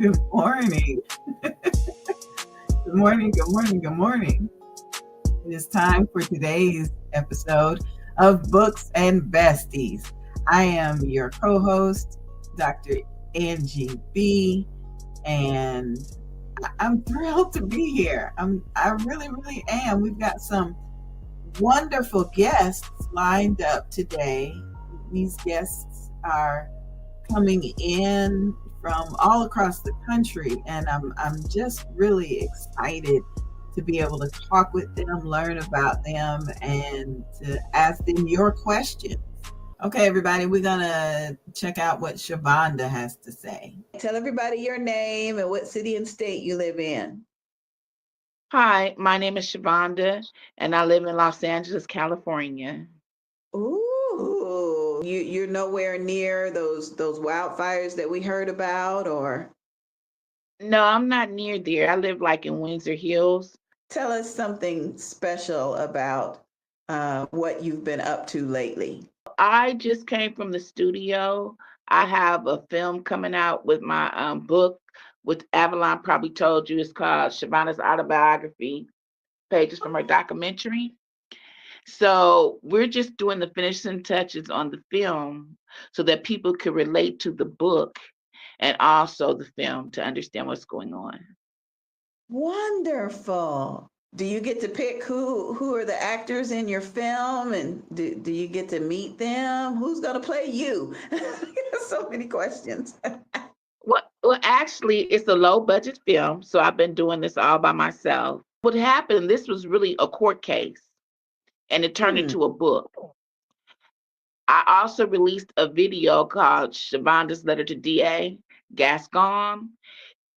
Good morning. Good morning. Good morning. Good morning. It is time for today's episode of Books and Besties. I am your co host, Dr. Angie B., and I'm thrilled to be here. I really, really am. We've got some wonderful guests lined up today. These guests are coming in from all across the country, and I'm just really excited to be able to talk with them, learn about them, and to ask them your questions. Okay, everybody, we're gonna check out what Sheuvonda has to say. Tell everybody your name and what city and state you live in. Hi, my name is Sheuvonda, and I live in Los Angeles, California. Ooh, you're nowhere near those wildfires that we heard about, or No, I'm not near there. I live like in Windsor Hills. tell us something special about what you've been up to lately. I just came from the studio. I have a film coming out with my book, which Avalon probably told you is called Sheuvonda's Autobiography, pages from her documentary. So we're just doing the finishing touches on the film so that people can relate to the book and also the film to understand what's going on. Wonderful. Do you get to pick who are the actors in your film, and do you get to meet them? Who's going to play you? So many questions. Well, actually, it's a low budget film, so I've been doing this all by myself. What happened, this was really a court case, and it turned Hmm. into a book. I also released a video called Sheuvonda's Letter to DA Gascon.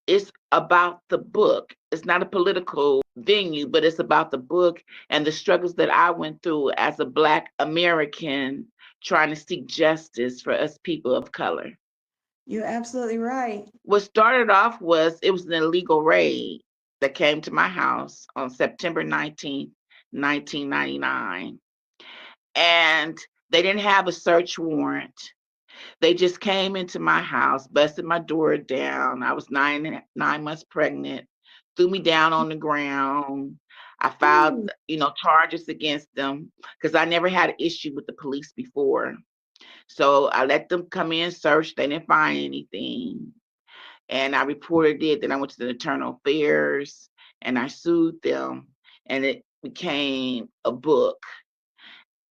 It's about the book. It's not a political venue, but it's about the book and the struggles that I went through as a Black American trying to seek justice for us people of color. You're absolutely right. What started off was it was an illegal raid that came to my house on September 19th, 1999. And they didn't have a search warrant. They just came into my house, busted my door down. I was nine months pregnant, threw me down on the ground. I filed, charges against them because I never had an issue with the police before. So I let them come in, search. They didn't find anything. And I reported it. Then I went to the internal affairs and I sued them. And it became a book.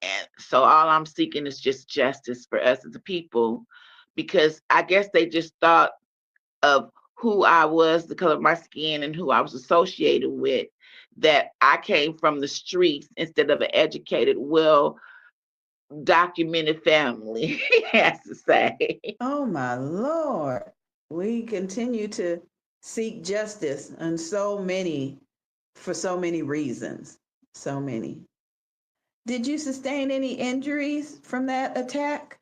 And so all I'm seeking is just justice for us as a people, because I guess they just thought of who I was, the color of my skin, and who I was associated with, that I came from the streets instead of an educated, well documented family, he has to say. Oh my Lord. We continue to seek justice and for so many reasons. So many. Did you sustain any injuries from that attack?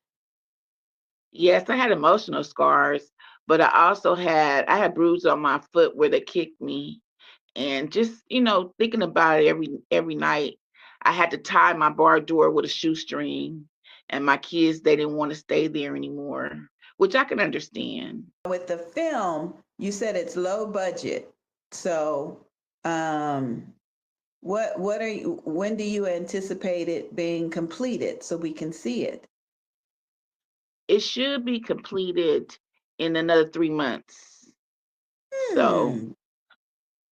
Yes, I had emotional scars, but I had bruises on my foot where they kicked me. And just, thinking about it every night, I had to tie my bar door with a shoestring. And my kids, they didn't want to stay there anymore, which I can understand. With the film, you said it's low budget. So, when do you anticipate it being completed so we can see it? It should be completed in another 3 months. So Hmm.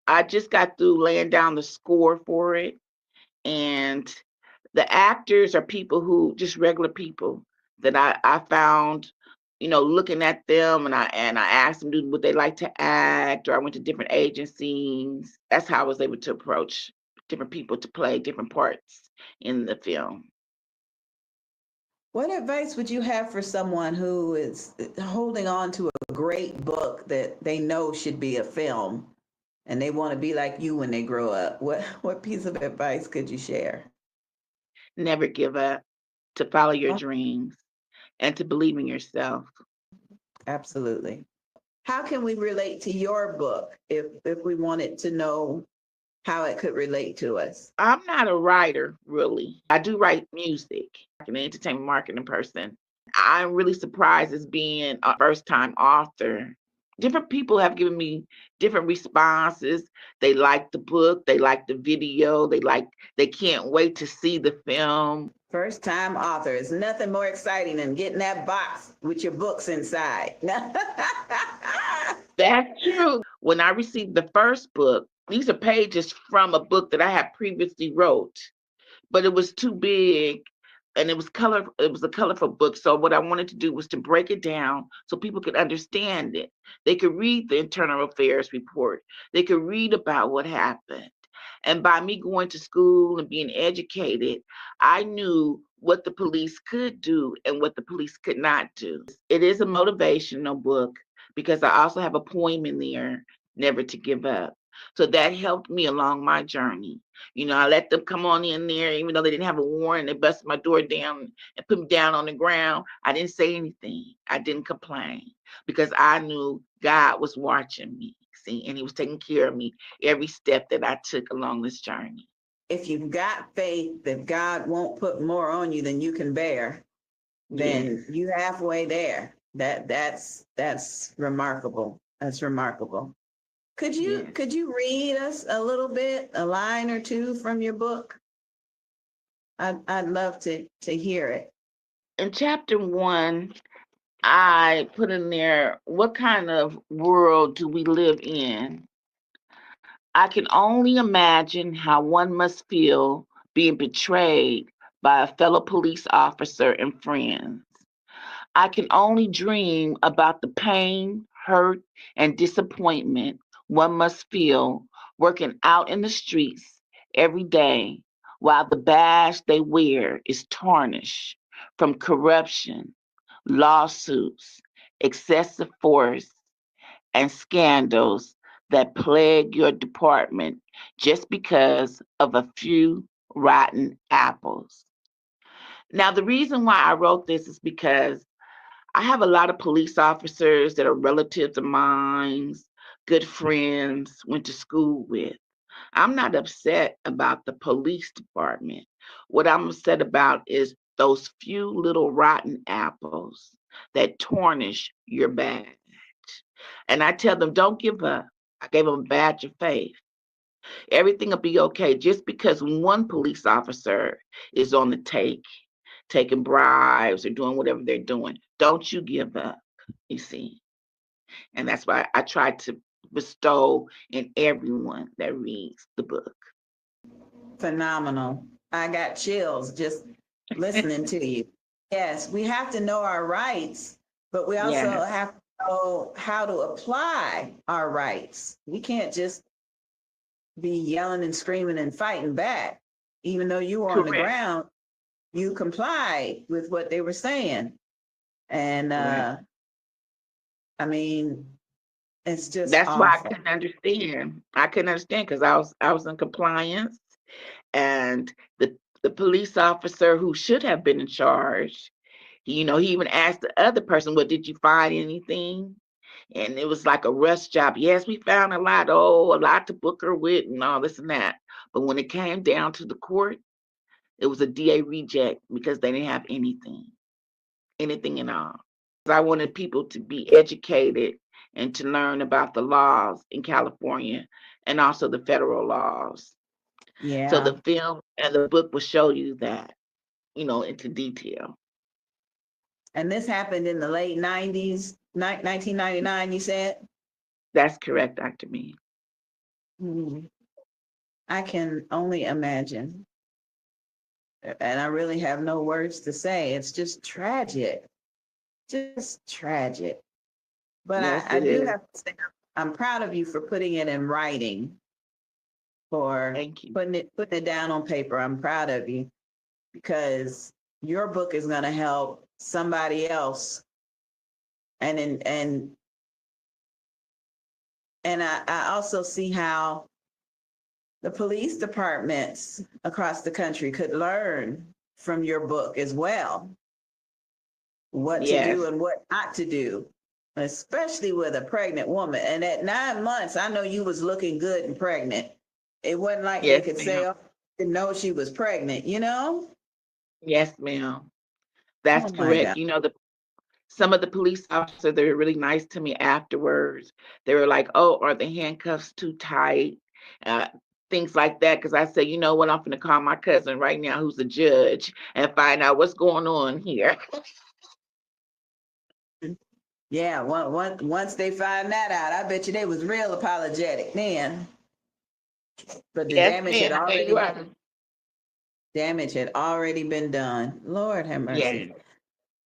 I just got through laying down the score for it. And the actors are people who just regular people that I found, looking at them, and I asked them would they like to act, or I went to different agencies. That's how I was able to approach different people to play different parts in the film. What advice would you have for someone who is holding on to a great book that they know should be a film and they want to be like you when they grow up? What piece of advice could you share? Never give up, to follow your Oh, dreams, and to believe in yourself. absolutely. How can we relate to your book if we wanted to know how it could relate to us? I'm not a writer, really. I do write music. I'm an entertainment marketing person. I'm really surprised as being a first time author different people have given me different responses. They like the book, they like the video, they can't wait to see the film. First time authors, nothing more exciting than getting that box with your books inside. That's true. When I received the first book, these are pages from a book that I had previously wrote, but it was too big and it was a colorful book. So what I wanted to do was to break it down so people could understand it. They could read the internal affairs report. They could read about what happened. And by me going to school and being educated, I knew what the police could do and what the police could not do. It is a motivational book because I also have a poem in there, Never to Give Up. So that helped me along my journey. I let them come on in there, even though they didn't have a warrant. They busted my door down and put me down on the ground. I didn't say anything. I didn't complain because I knew God was watching me, see, and He was taking care of me every step that I took along this journey. If you've got faith that God won't put more on you than you can bear, then you halfway there. That's remarkable. That's remarkable. Could you read us a little bit, a line or two from your book? I'd love to hear it. In chapter 1, I put in there, what kind of world do we live in? I can only imagine how one must feel being betrayed by a fellow police officer and friends. I can only dream about the pain, hurt, and disappointment one must feel working out in the streets every day while the badge they wear is tarnished from corruption, lawsuits, excessive force, and scandals that plague your department just because of a few rotten apples. Now, the reason why I wrote this is because I have a lot of police officers that are relatives of mine, good friends, went to school with. I'm not upset about the police department. What I'm upset about is those few little rotten apples that tarnish your badge. And I tell them, don't give up. I gave them a badge of faith. Everything will be okay just because one police officer is on the take, taking bribes or doing whatever they're doing. Don't you give up, you see. And that's why I try to bestow in everyone that reads the book. Phenomenal. I got chills just listening to you. Yes, we have to know our rights, but we also have to know how to apply our rights. We can't just be yelling and screaming and fighting back. Even though you were on the ground, you complied with what they were saying. And I mean, it's just that's awful. why I couldn't understand. I couldn't understand because I was in compliance, and the police officer who should have been in charge, he even asked the other person, "Well, did you find anything?" And it was like a rush job. Yes, we found a lot. Oh, a lot to book her with and all this and that. But when it came down to the court, it was a DA reject because they didn't have anything at all. I wanted people to be educated and to learn about the laws in California and also the federal laws. Yeah. So the film and the book will show you that, into detail. And this happened in the late 90s, 1999, you said? That's correct, Dr. Mee. I can only imagine. And I really have no words to say. It's just tragic. Just tragic. But Yes, I do have to say, I'm proud of you for putting it in writing, for Thank you. putting it down on paper. I'm proud of you because your book is going to help somebody else. And I also see how the police departments across the country could learn from your book as well, what to do and what not to do, especially with a pregnant woman. And at 9 months, I know you was looking good and pregnant. It wasn't like they could say, oh, I didn't know she was pregnant, Yes, ma'am. That's correct. God. Some of the police officers, they were really nice to me afterwards. They were like, "Oh, are the handcuffs too tight?" Uh, Things like that. Because I said, you know what, I'm going to call my cousin right now, who's a judge, and find out what's going on here. Yeah, once they find that out, I bet you they was real apologetic then. But the Yes, ma'am. You are. damage had already been done. Lord have mercy.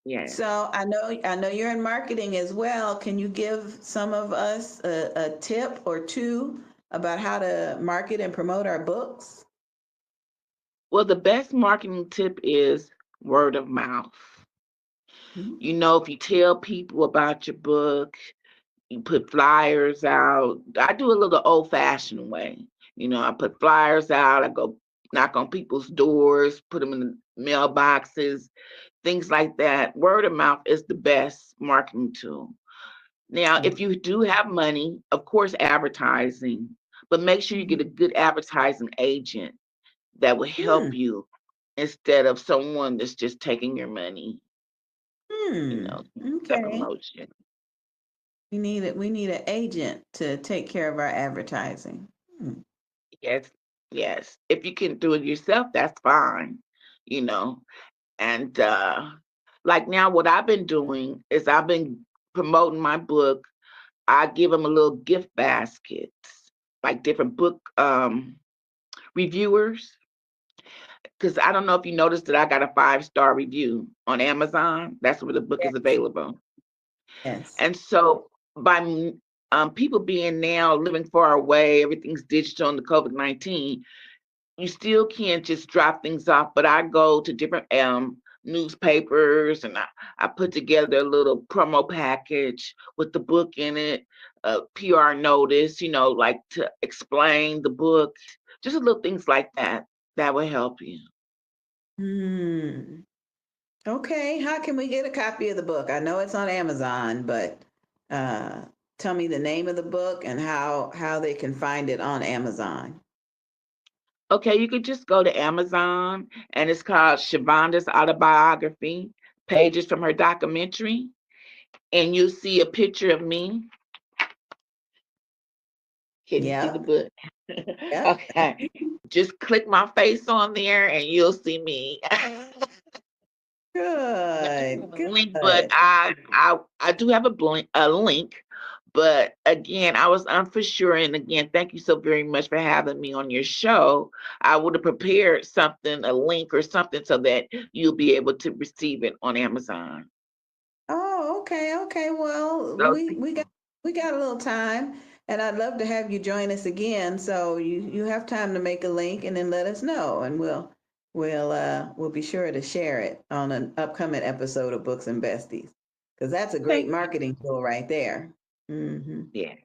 Yeah, yeah. So I know you're in marketing as well. Can you give some of us a tip or two about how to market and promote our books? Well, the best marketing tip is word of mouth. Mhm. You know, if you tell people about your book, you put flyers out. I do a little old fashioned way. You know, I put flyers out. I go knock on people's doors, put them in the mailboxes, things like that. Word of mouth is the best marketing tool. Now, if you do have money, of course, advertising, but make sure you get a good advertising agent that will help Hmm. you instead of someone that's just taking your money, you Hmm. know, the Okay. promotion. We need an agent to take care of our advertising. Hmm. Yes, yes. If you can do it yourself, that's fine, you know. And like now, what I've been doing is I've been promoting my book. I give them a little gift baskets, like different book reviewers. Because I don't know if you noticed that I got a 5-star review on Amazon. That's where the book is Yes. available. Yes. And so by people being now living far away, everything's digital in the COVID-19, you still can't just drop things off. But I go to different newspapers and I put together a little promo package with the book in it, a PR notice, you know, like to explain the book, just little things like that that will help you. Hmm. Okay. How can we get a copy of the book? I know it's on Amazon, but uh, tell me the name of the book and how they can find it on Amazon. Okay, you could just go to Amazon and it's called Sheuvonda's Autobiography, Pages from Her Documentary, and you'll see a picture of me. Can you see the Yep. book? Yep. Okay. Just click my face on there and you'll see me. Now, I don't Good. have a link, but Good. I do have a link. But again, I was unfor and again, thank you so very much for having me on your show. I would have prepared something, a link or something, so that you'll be able to receive it on Amazon. Oh, okay, okay. Well, Those we got a little time, and I'd love to have you join us again. So you have time to make a link and then let us know, and we'll be sure to share it on an upcoming episode of Books and Besties, because that's a great Thank marketing tool right there. Hmm. you.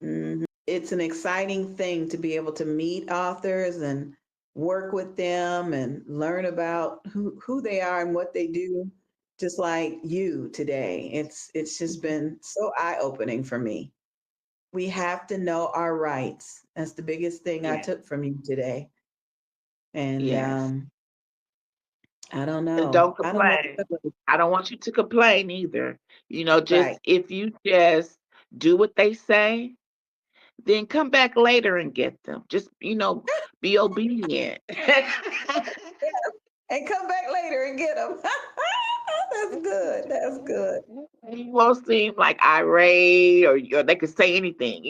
Yeah. It's an exciting thing to be able to meet authors and work with them and learn about who they are and what they do, just like you today. It's just been so eye-opening for me. We have to know our rights. That's the biggest thing I Yeah. took from you today. And Yes. I don't And know. don't I don't know. complain. I don't want you to complain either. You know, Right. just if you just do what they say, then come back later and get them. Just, be obedient. And come back later and get them. That's good. That's good. You won't seem like irate or they could say anything,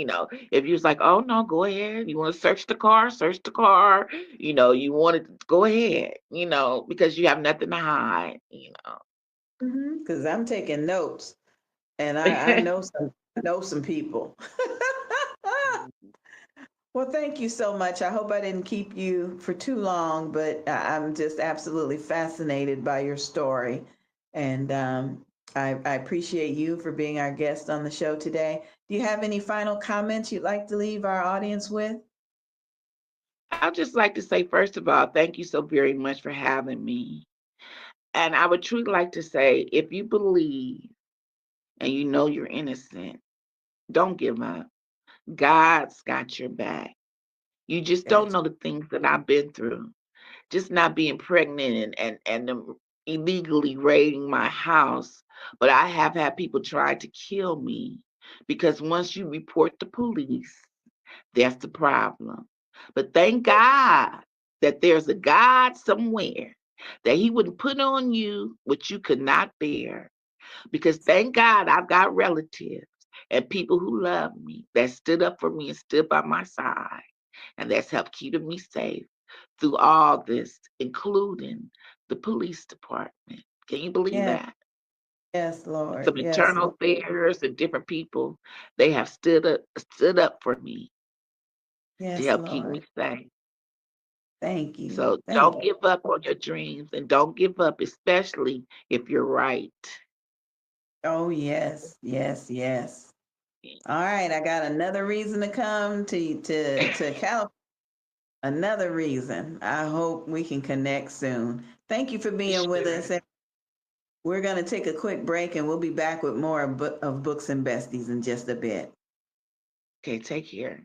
If you was like, oh no, go ahead. You want to search the car, search the car. You want to go ahead, because you have nothing to hide. Because I'm taking notes, and I know some people. Well, thank you so much. I hope I didn't keep you for too long, but I'm just absolutely fascinated by your story. And I appreciate you for being our guest on the show today. Do you have any final comments you'd like to leave our audience with? I'd just like to say, first of all, thank you so very much for having me. And I would truly like to say, if you believe and you know you're innocent, don't give up. God's got your back. You just don't Gotcha. know the things that I've been through. Just not being pregnant and them illegally raiding my house, but I have had people try to kill me because once you report the police, that's the problem. But thank God that there's a God somewhere that He wouldn't put on you what you could not bear. Because thank God I've got relatives and people who love me that stood up for me and stood by my side. And that's helped keeping me safe through all this, including the police department. Can you believe Yes, that? yes, Lord. Some Yes, internal Lord. affairs and different people, they have stood up for me to Yes, help keep me Lord. safe. Thank you. So Thank don't you. give up on your dreams and don't give up, especially if you're right. Oh, yes, yes, yes. All right, I got another reason to come to California. Another reason. I hope we can connect soon. Thank you for being with Sure. us. We're going to take a quick break and we'll be back with more of Books and Besties in just a bit. Okay, take care.